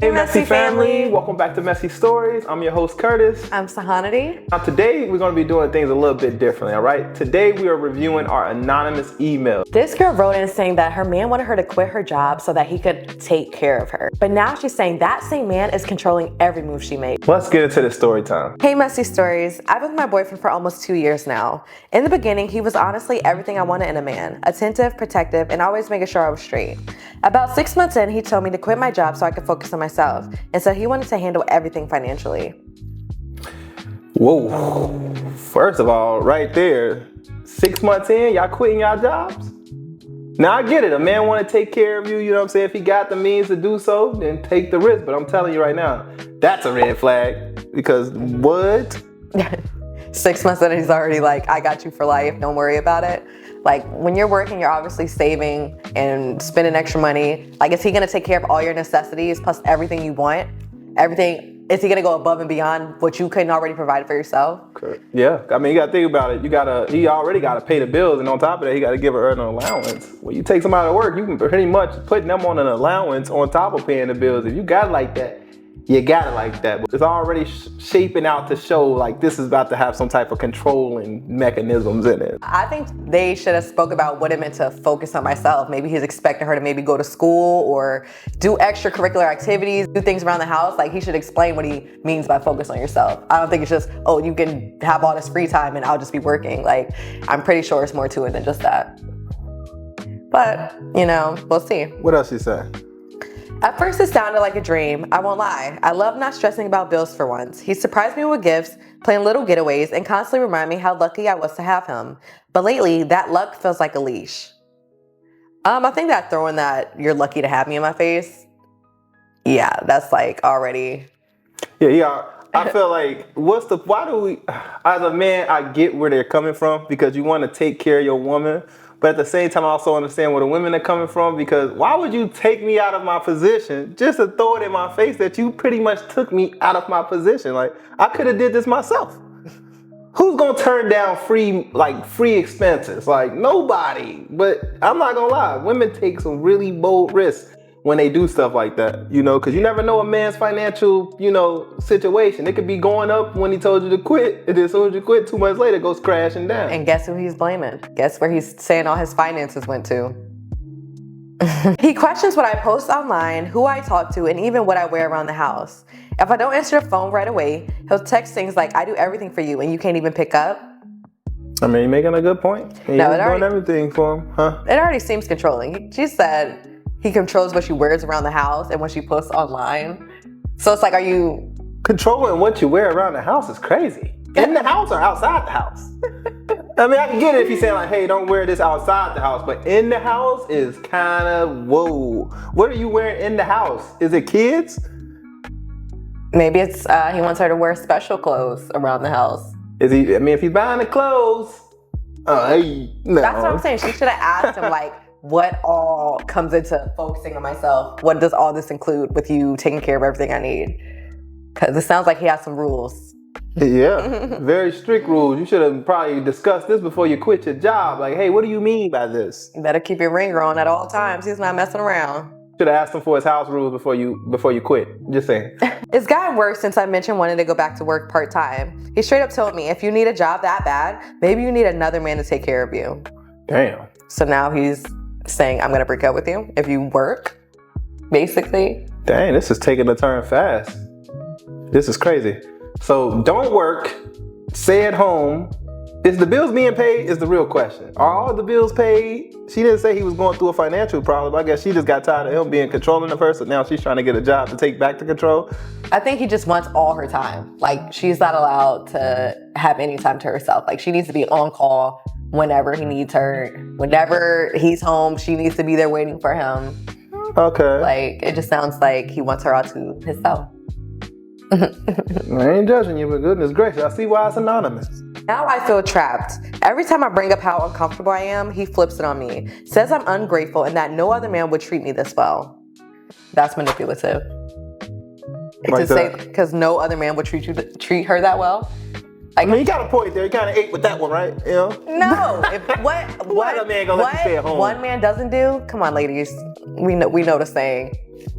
Hey Messy family, welcome back to Messy Stories. I'm your host Curtis. I'm Sahanati. Now today we're going to be doing things a little bit differently, all right? Today we are reviewing our anonymous email. This girl wrote in saying that her man wanted her to quit her job so that he could take care of her. But now she's saying that same man is controlling every move she made. Let's get into the story time. Hey Messy Stories, I've been with my boyfriend for almost 2 years now. In the beginning, he was honestly everything I wanted in a man. Attentive, protective, and always making sure I was straight. About 6 months in, he told me to quit my job so I could focus on myself. And so he wanted to handle everything financially. Whoa. First of all, right there, 6 months in, y'all quitting y'all jobs? Now I get it, a man want to take care of you, you know what I'm saying? If he got the means to do so, then take the risk. But I'm telling you right now, that's a red flag. Because what? 6 months in, he's already like, I got you for life, don't worry about it. Like, when you're working, you're obviously saving and spending extra money. Like, is he gonna take care of all your necessities plus everything you want? Everything, is he gonna go above and beyond what you couldn't already provide for yourself? Okay. Yeah, I mean, you gotta think about it. He already gotta pay the bills, and on top of that, he gotta give her an allowance. When you take somebody to work, you can pretty much put them on an allowance on top of paying the bills. If you got it like that, you got it like that. But it's already shaping out to show like this is about to have some type of controlling mechanisms in it. I think they should have spoke about what it meant to focus on myself. Maybe he's expecting her to maybe go to school or do extracurricular activities, do things around the house. Like, he should explain what he means by focus on yourself. I don't think it's just, oh, you can have all this free time and I'll just be working. Like, I'm pretty sure it's more to it than just that. But, you know, we'll see. What else she say? At first, it sounded like a dream. I won't lie. I love not stressing about bills for once. He surprised me with gifts, playing little getaways, and constantly remind me how lucky I was to have him. But lately, that luck feels like a leash. I think that throwing that "you're lucky to have me" in my face, yeah, that's like already. Yeah. I feel like, why do we, as a man, I get where they're coming from because you want to take care of your woman. But at the same time, I also understand where the women are coming from because why would you take me out of my position just to throw it in my face that you pretty much took me out of my position? Like, I could have did this myself. Who's gonna turn down free expenses? Like, nobody. But I'm not gonna lie, women take some really bold risks when they do stuff like that, you know, because you never know a man's financial, you know, situation. It could be going up when he told you to quit, and then as soon as you quit, 2 months later, it goes crashing down. And guess who he's blaming? Guess where he's saying all his finances went to? He questions what I post online, who I talk to, and even what I wear around the house. If I don't answer the phone right away, he'll text things like, I do everything for you, and you can't even pick up. I mean, you're making a good point. You're doing everything for him, huh? It already seems controlling. She said he controls what she wears around the house and what she posts online. So it's like, are you... Controlling what you wear around the house is crazy. In the house or outside the house? I mean, I can get it if he's saying like, hey, don't wear this outside the house, but in the house is kind of, whoa. What are you wearing in the house? Is it kids? Maybe it's, he wants her to wear special clothes around the house. Is he, I mean, if he's buying the clothes, hey, no. That's what I'm saying. She should have asked him like, what all comes into focusing on myself? What does all this include with you taking care of everything I need? Because it sounds like he has some rules. Yeah, very strict rules. You should have probably discussed this before you quit your job. Like, hey, what do you mean by this? You better keep your ringer on at all times. He's not messing around. Should have asked him for his house rules before you quit. Just saying. It's gotten worse since I mentioned wanting to go back to work part-time. He straight up told me, if you need a job that bad, maybe you need another man to take care of you. Damn. So now he's saying, I'm going to break up with you if you work, basically. Dang, this is taking a turn fast. This is crazy. So don't work, stay at home. Is the bills being paid is the real question. Are all the bills paid? She didn't say he was going through a financial problem. I guess she just got tired of him being controlling of her, so now she's trying to get a job to take back the control. I think he just wants all her time. Like, she's not allowed to have any time to herself. Like, she needs to be on call whenever he needs her. Whenever he's home, she needs to be there waiting for him. Okay. Like, it just sounds like he wants her all to himself. I ain't judging you, but goodness gracious, I see why it's anonymous. Now I feel trapped. Every time I bring up how uncomfortable I am, he flips it on me. Says I'm ungrateful and that no other man would treat me this well. That's manipulative. Like to say, because no other man would treat her that well. I mean, you got a point there. You kind of ate with that one, right? You know? No. If, what a man gonna let you stay at home? One man doesn't do. Come on, ladies. We know the saying.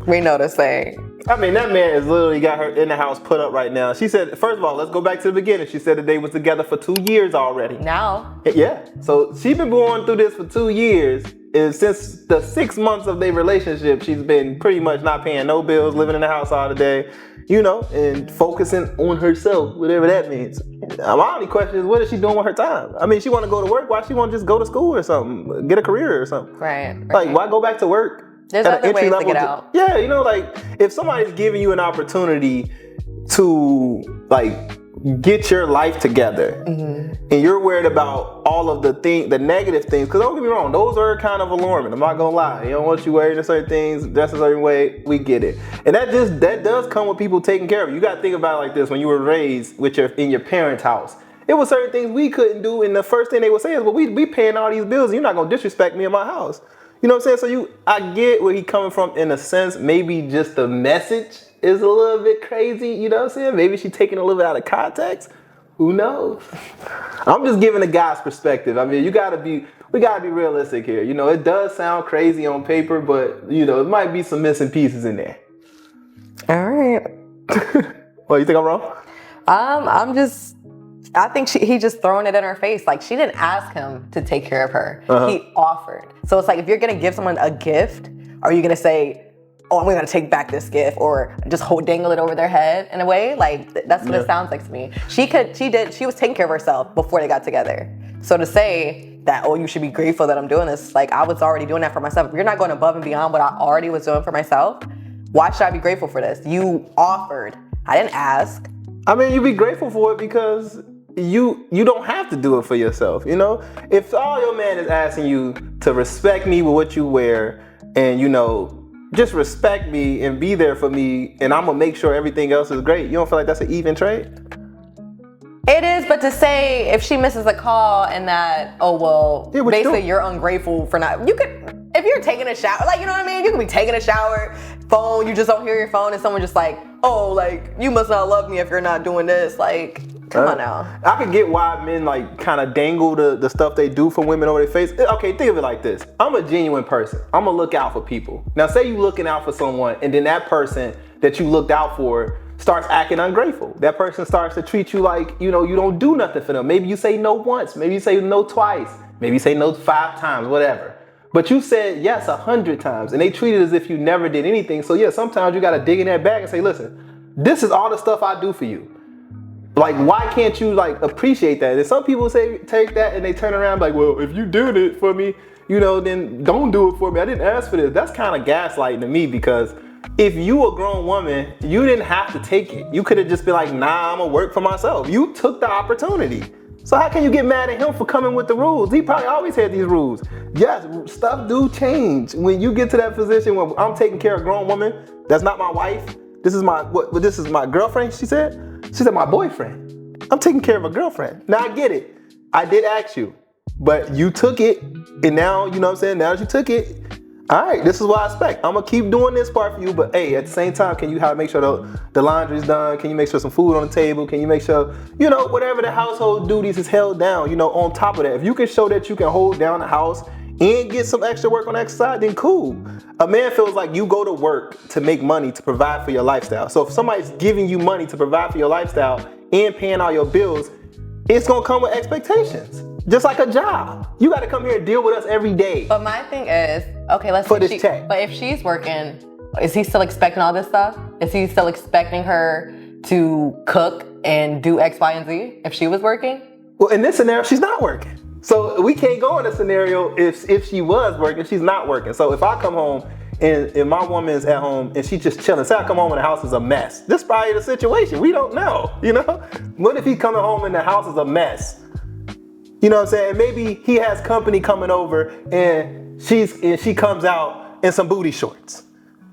We know the saying. I mean, that man has literally got her in the house put up right now. She said, first of all, let's go back to the beginning. She said that they was together for 2 years already. Now. Yeah. So she's been going through this for 2 years. And since the 6 months of their relationship, she's been pretty much not paying no bills, living in the house all the day, you know, and focusing on herself, whatever that means. My only question is, what is she doing with her time? I mean, she want to go to work. Why she want to just go to school or something, get a career or something? Right. Like, why go back to work? There's other ways to get out. Yeah, you know, like if somebody's giving you an opportunity to like get your life together, and you're worried about all of the negative things, because don't get me wrong, those are kind of alarming. I'm not gonna lie. You don't want you worried in certain things, dressed a certain way. We get it, and that does come with people taking care of you. You got to think about it like this: when you were raised in your parents' house, it was certain things we couldn't do, and the first thing they would say is, "Well, we paying all these bills, and you're not gonna disrespect me in my house." You know what I'm saying? So I get where he coming from in a sense. Maybe just the message is a little bit crazy. You know what I'm saying? Maybe she's taking a little bit out of context. Who knows? I'm just giving a guy's perspective. I mean, we gotta be realistic here. You know, it does sound crazy on paper, but you know, it might be some missing pieces in there. All right. Well, you think I'm wrong? I think he just throwing it in her face. Like, she didn't ask him to take care of her. He offered. So it's like, if you're gonna give someone a gift, are you gonna say, oh, I'm gonna take back this gift, or just dangle it over their head in a way? Like, that's what it sounds like to me. She was taking care of herself before they got together. So to say that, oh, you should be grateful that I'm doing this, like, I was already doing that for myself. If you're not going above and beyond what I already was doing for myself, why should I be grateful for this? You offered. I didn't ask. I mean, you be grateful for it because you don't have to do it for yourself, you know? If all your man is asking you to respect me with what you wear and, you know, just respect me and be there for me and I'm gonna make sure everything else is great, you don't feel like that's an even trade? It is, but to say if she misses a call and that, oh, well, yeah, basically you're ungrateful for not, if you're taking a shower, like, you know what I mean? You could be taking a shower, phone, you just don't hear your phone and someone just like, oh, like, you must not love me if you're not doing this, like, come on now. I can get why men like kind of dangle the stuff they do for women over their face. Okay, think of it like this. I'm a genuine person. I'm gonna look out for people. Now say you looking out for someone and then that person that you looked out for starts acting ungrateful. That person starts to treat you like, you know, you don't do nothing for them. Maybe you say no once, maybe you say no twice, maybe you say no 5 times, whatever. But you said yes 100 times and they treat it as if you never did anything. So yeah, sometimes you gotta dig in that bag and say, listen, this is all the stuff I do for you. Like, why can't you like appreciate that? And some people say take that and they turn around like, well, if you did it for me, you know, then don't do it for me. I didn't ask for this. That's kind of gaslighting to me, because if you a grown woman, you didn't have to take it. You could have just been like, nah, I'm gonna work for myself. You took the opportunity. So how can you get mad at him for coming with the rules? He probably always had these rules. Yes, stuff do change. When you get to that position where I'm taking care of a grown woman, that's not my wife. This is my girlfriend, she said. She said, my boyfriend. I'm taking care of a girlfriend. Now I get it. I did ask you, but you took it. And now, you know what I'm saying? Now that you took it, all right, this is what I expect. I'm gonna keep doing this part for you, but hey, at the same time, can you make sure the laundry's done? Can you make sure some food on the table? Can you make sure, you know, whatever the household duties is held down, you know, on top of that. If you can show that you can hold down the house and get some extra work on that side, then cool. A man feels like you go to work to make money to provide for your lifestyle. So if somebody's giving you money to provide for your lifestyle and paying all your bills, it's gonna come with expectations. Just like a job. You gotta come here and deal with us every day. But my thing is, okay, let's say check. But if she's working, is he still expecting all this stuff? Is he still expecting her to cook and do X, Y, and Z if she was working? Well, in this scenario, she's not working. So we can't go in a scenario if she was working, she's not working. So if I come home and my woman's at home and she's just chilling, say I come home and the house is a mess. This is probably the situation. We don't know, you know? What if he's coming home and the house is a mess? You know what I'm saying? Maybe he has company coming over and she comes out in some booty shorts,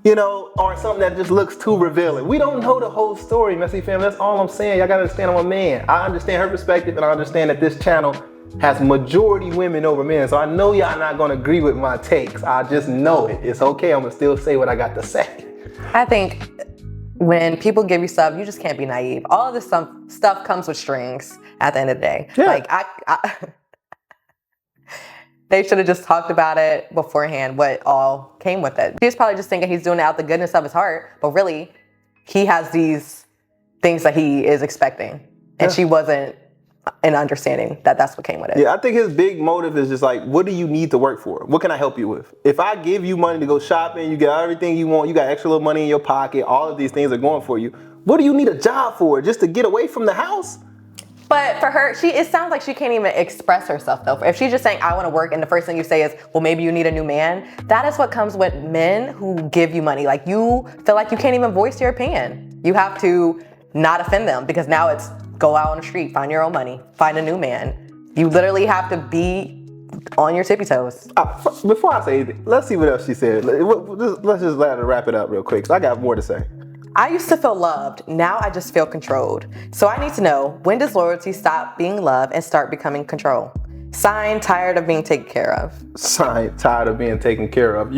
you know, or something that just looks too revealing. We don't know the whole story, Messy Fam. That's all I'm saying. Y'all gotta understand I'm a man. I understand her perspective and I understand that this channel has majority women over men. So I know y'all not gonna agree with my takes. I just know it. It's okay, I'm gonna still say what I got to say. I think when people give you stuff, you just can't be naive. All of this stuff comes with strings at the end of the day. Yeah. Like, they should have just talked about it beforehand, what all came with it. He's probably just thinking he's doing it out the goodness of his heart, but really, he has these things that he is expecting. And she wasn't in understanding that that's what came with it. Yeah, I think his big motive is just like, what do you need to work for? What can I help you with? If I give you money to go shopping, you get everything you want, you got extra little money in your pocket, all of these things are going for you. What do you need a job for? Just to get away from the house? But for her, it sounds like she can't even express herself though. If she's just saying, I want to work, and the first thing you say is, well, maybe you need a new man, that is what comes with men who give you money. Like, you feel like you can't even voice your opinion. You have to not offend them, because now it's go out on the street, find your own money, find a new man. You literally have to be on your tippy toes. Before I say anything, let's see what else she said. Let's just let her wrap it up real quick, because I got more to say. I used to feel loved. Now I just feel controlled. So I need to know, when does loyalty stop being love and start becoming control? Sign, tired of being taken care of. Sign, tired of being taken care of.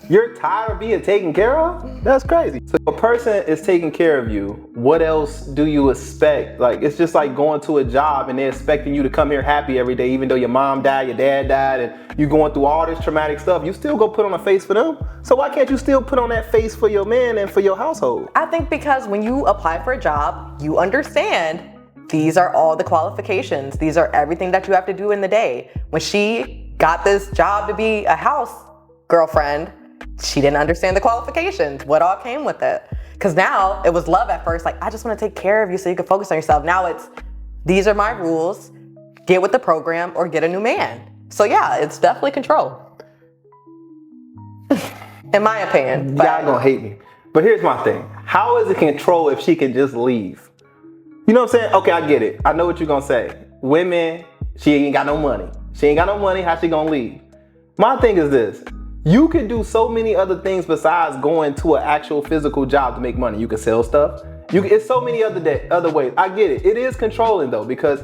You're tired of being taken care of? That's crazy. So if a person is taking care of you, what else do you expect? Like, it's just like going to a job and they're expecting you to come here happy every day, even though your mom died, your dad died, and you're going through all this traumatic stuff. You still go put on a face for them. So why can't you still put on that face for your man and for your household? I think because when you apply for a job, you understand these are all the qualifications. These are everything that you have to do in the day. When she got this job to be a house girlfriend, she didn't understand the qualifications, what all came with it. Because now it was love at first, like, I just want to take care of you so you can focus on yourself. Now it's, these are my rules, get with the program or get a new man. So yeah, it's definitely control. In my opinion. Y'all gonna hate me. But here's my thing. How is it control if she can just leave? You know what I'm saying? Okay, I get it. I know what you're gonna say. Women, she ain't got no money. She ain't got no money, how she gonna leave? My thing is this. You can do so many other things besides going to an actual physical job to make money. You can sell stuff. It's so many other ways. I get it. It is controlling though, because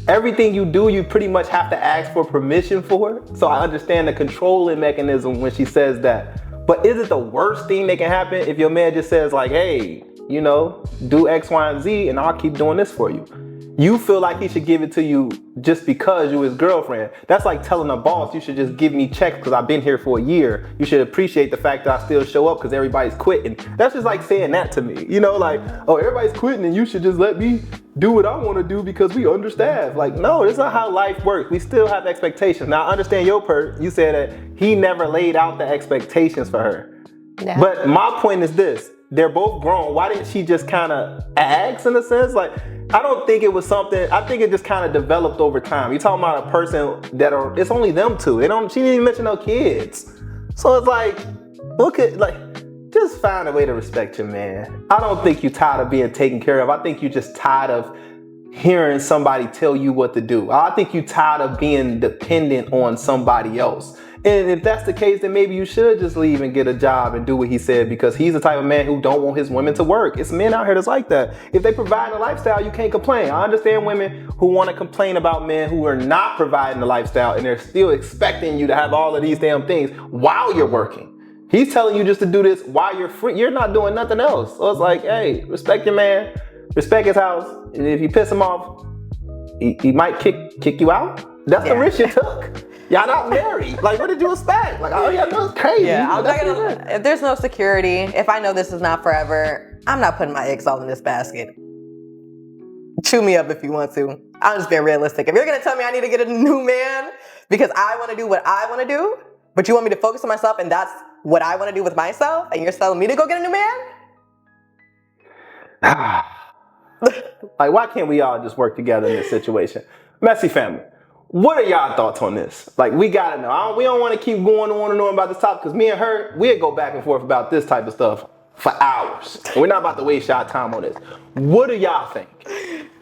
everything you do, you pretty much have to ask for permission for. So I understand the controlling mechanism when she says that. But is it the worst thing that can happen if your man just says like, hey, you know, do X, Y, and Z, and I'll keep doing this for you? You feel like he should give it to you just because you're his girlfriend. That's like telling a boss, you should just give me checks because I've been here for a year. You should appreciate the fact that I still show up because everybody's quitting. That's just like saying that to me. You know, like, oh, everybody's quitting and you should just let me do what I want to do because we understaffed. Like, no, that's not how life works. We still have expectations. Now, I understand your part. You said that he never laid out the expectations for her. Yeah. But my point is this. They're both grown. Why didn't she just kind of ask in a sense? Like, I don't think it was something, I think it just kind of developed over time. You're talking about a person it's only them two. She didn't even mention no kids. So it's like, just find a way to respect your man. I don't think you're tired of being taken care of. I think you're just tired of hearing somebody tell you what to do. I think you're tired of being dependent on somebody else. And if that's the case, then maybe you should just leave and get a job and do what he said, because he's the type of man who don't want his women to work. It's men out here that's like that. If they provide a lifestyle, you can't complain. I understand women who want to complain about men who are not providing the lifestyle and they're still expecting you to have all of these damn things while you're working. He's telling you just to do this while you're free. You're not doing nothing else. So it's like, hey, respect your man, respect his house. And if you piss him off, he might kick you out. That's the risk you took. Y'all not married. Like, what did you expect? Like, oh yeah, that's crazy. Yeah, if there's no security, if I know this is not forever, I'm not putting my eggs all in this basket. Chew me up if you want to. I'm just being realistic. If you're gonna tell me I need to get a new man because I want to do what I want to do, but you want me to focus on myself and that's what I want to do with myself, and you're telling me to go get a new man? Like, why can't we all just work together in this situation? Messy family. What are y'all thoughts on this? Like, we gotta know. We don't want to keep going on and on about this topic, because me and her, we'll go back and forth about this type of stuff for hours. And we're not about to waste y'all time on this. What do y'all think?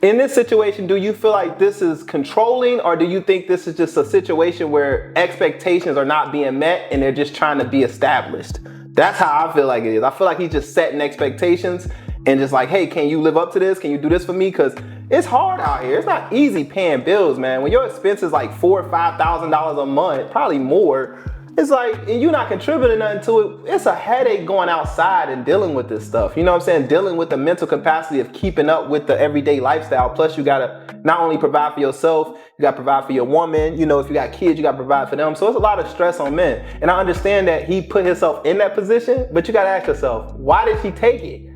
In this situation, do you feel like this is controlling, or do you think this is just a situation where expectations are not being met and they're just trying to be established? That's how I feel like it is. I feel like he's just setting expectations and just like, hey, can you live up to this? Can you do this for me? Because it's hard out here. It's not easy paying bills, man. When your expense is like $4,000 or $5,000 a month, probably more, it's like, and you're not contributing nothing to it. It's a headache going outside and dealing with this stuff. You know what I'm saying? Dealing with the mental capacity of keeping up with the everyday lifestyle. Plus, you gotta not only provide for yourself, you gotta provide for your woman. You know, if you got kids, you gotta provide for them. So it's a lot of stress on men. And I understand that he put himself in that position, but you gotta ask yourself, why did she take it?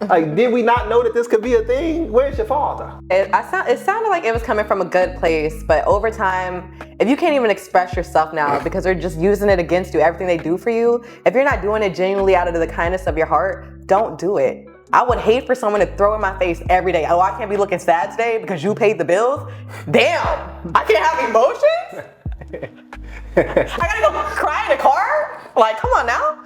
Like, did we not know that this could be a thing? Where's your father? It sounded like it was coming from a good place, but over time, if you can't even express yourself now because they're just using it against you, everything they do for you, if you're not doing it genuinely out of the kindness of your heart, don't do it. I would hate for someone to throw in my face every day, oh, I can't be looking sad today because you paid the bills. Damn, I can't have emotions? I gotta go cry in the car? Like, come on now.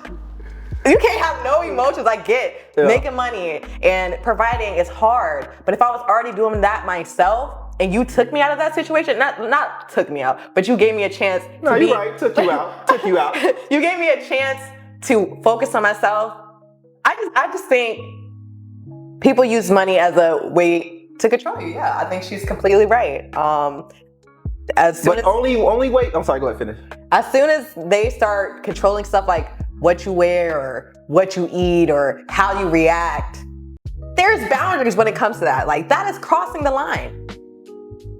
You can't have no emotions. I get making money and providing is hard. But if I was already doing that myself and you took me out of that situation, not took me out, but you gave me a chance to No, you're right. Took you out. You gave me a chance to focus on myself. I just think people use money as a way to control you. Yeah, I think she's completely right. Only wait. I'm sorry, go ahead, finish. As soon as they start controlling stuff like what you wear or what you eat or how you react, there's boundaries when it comes to that. Like, that is crossing the line.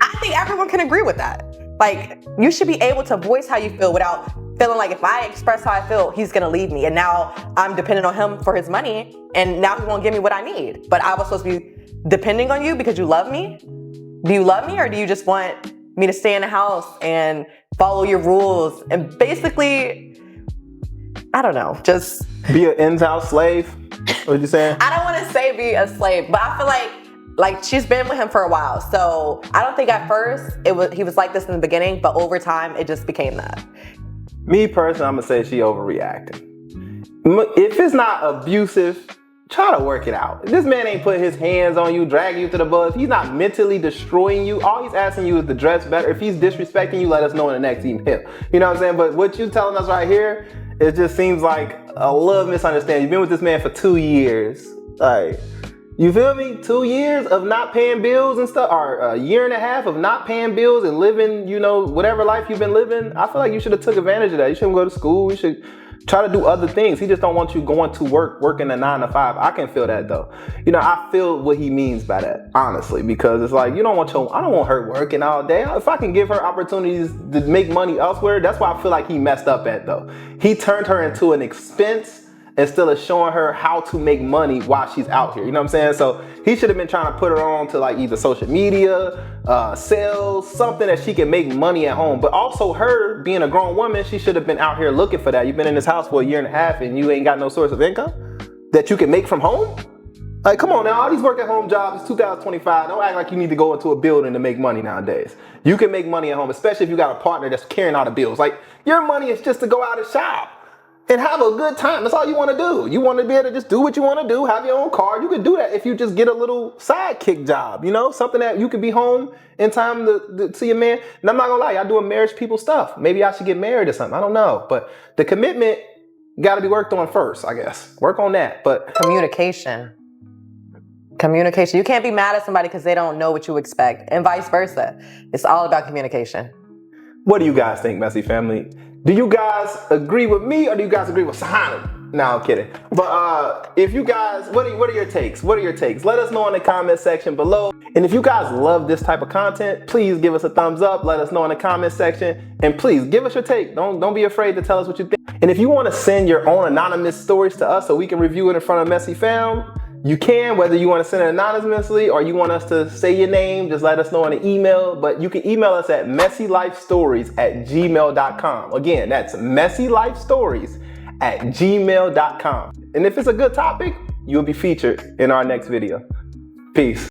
I think everyone can agree with that. Like, you should be able to voice how you feel without feeling like if I express how I feel, he's gonna leave me. And now I'm dependent on him for his money. And now he won't give me what I need. But I was supposed to be depending on you because you love me? Do you love me, or do you just want me to stay in the house and follow your rules and basically, I don't know, just be an in-house slave? What you saying? I don't want to say be a slave, but I feel like she's been with him for a while. So I don't think at first he was like this in the beginning, but over time it just became that. Me personally, I'm gonna say she overreacting. If it's not abusive, try to work it out. This man ain't put his hands on you, dragging you to the bus. He's not mentally destroying you. All he's asking you is to dress better. If he's disrespecting you, let us know in the next email. You know what I'm saying? But what you telling us right here, it just seems like a little misunderstanding. You've been with this man for 2 years. Like, you feel me? 2 years of not paying bills and stuff, or a year and a half of not paying bills and living, you know, whatever life you've been living. I feel like you should have took advantage of that. You shouldn't go to school. You should try to do other things. He just don't want you going to work, working a 9 to 5. I can feel that though. You know, I feel what he means by that, honestly, because it's like, I don't want her working all day. If I can give her opportunities to make money elsewhere, that's why I feel like he messed up at though. He turned her into an expense instead of showing her how to make money while she's out here. You know what I'm saying? So he should have been trying to put her on to like either social media, sales, something that she can make money at home. But also her being a grown woman, she should have been out here looking for that. You've been in this house for a year and a half and you ain't got no source of income that you can make from home? Like, come on now, all these work at home jobs, it's 2025. Don't act like you need to go into a building to make money nowadays. You can make money at home, especially if you got a partner that's carrying all the bills. Like, your money is just to go out and shop and have a good time. That's all you want to do. You want to be able to just do what you want to do, have your own car. You can do that if you just get a little sidekick job, you know, something that you can be home in time to see your man. And I'm not gonna lie, y'all doing marriage people stuff. Maybe I should get married or something. I don't know. But the commitment got to be worked on first, I guess. Work on that. But Communication. You can't be mad at somebody because they don't know what you expect, and vice versa. It's all about communication. What do you guys think, Messy Family? Do you guys agree with me or do you guys agree with Sahana? No, I'm kidding. But if you guys, what are your takes? What are your takes? Let us know in the comment section below. And if you guys love this type of content, please give us a thumbs up. Let us know in the comment section. And please give us your take. Don't be afraid to tell us what you think. And if you want to send your own anonymous stories to us so we can review it in front of MessyFam, you can, whether you want to send it anonymously or you want us to say your name, just let us know in an email. But you can email us at messylifestories@gmail.com. Again, that's messylifestories@gmail.com. And if it's a good topic, you'll be featured in our next video. Peace.